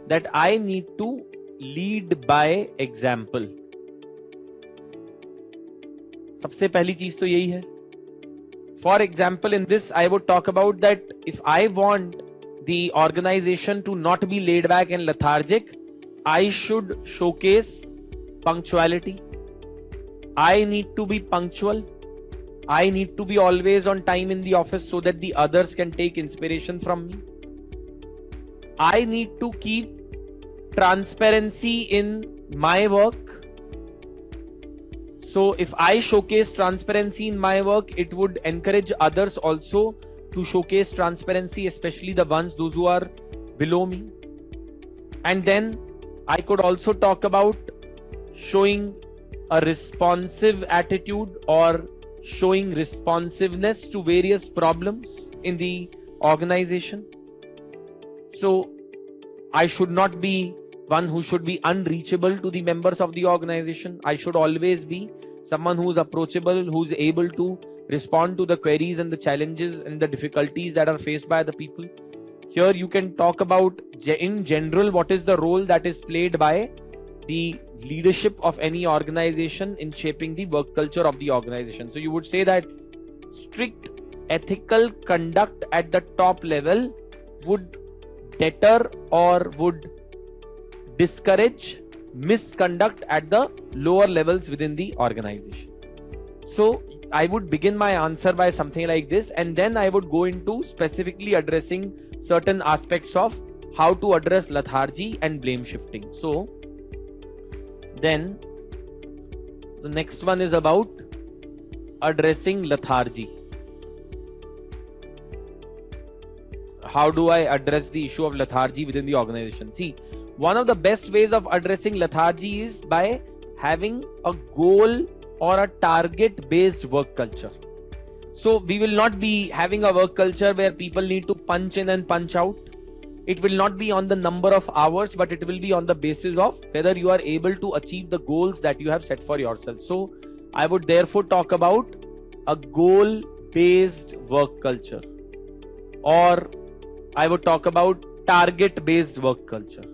that I need to lead by example. सबसे पहली चीज तो यही है. For example, in this, I would talk about that if I want the organization to not be laid back and lethargic, I should showcase punctuality. I need to be punctual. I need to be always on time in the office so that the others can take inspiration from me. I need to keep transparency in my work. So if I showcase transparency in my work, it would encourage others also to showcase transparency, especially those who are below me. And then I could also talk about showing a responsive attitude or showing responsiveness to various problems in the organization. So I should not be one who should be unreachable to the members of the organization. I should always be someone who is approachable, who is able to respond to the queries and the challenges and the difficulties that are faced by the people. Here you can talk about in general what is the role that is played by the leadership of any organization in shaping the work culture of the organization. So you would say that strict ethical conduct at the top level would deter or would discourage misconduct at the lower levels within the organization. So I would begin my answer by something like this, and then I would go into specifically addressing certain aspects of how to address lethargy and blame shifting. So then the next one is about addressing lethargy. How do I address the issue of lethargy within the organization? See, one of the best ways of addressing lethargy is by having a goal or a target based work culture. So we will not be having a work culture where people need to punch in and punch out. It will not be on the number of hours, but it will be on the basis of whether you are able to achieve the goals that you have set for yourself. So I would therefore talk about a goal based work culture, or I would talk about target based work culture.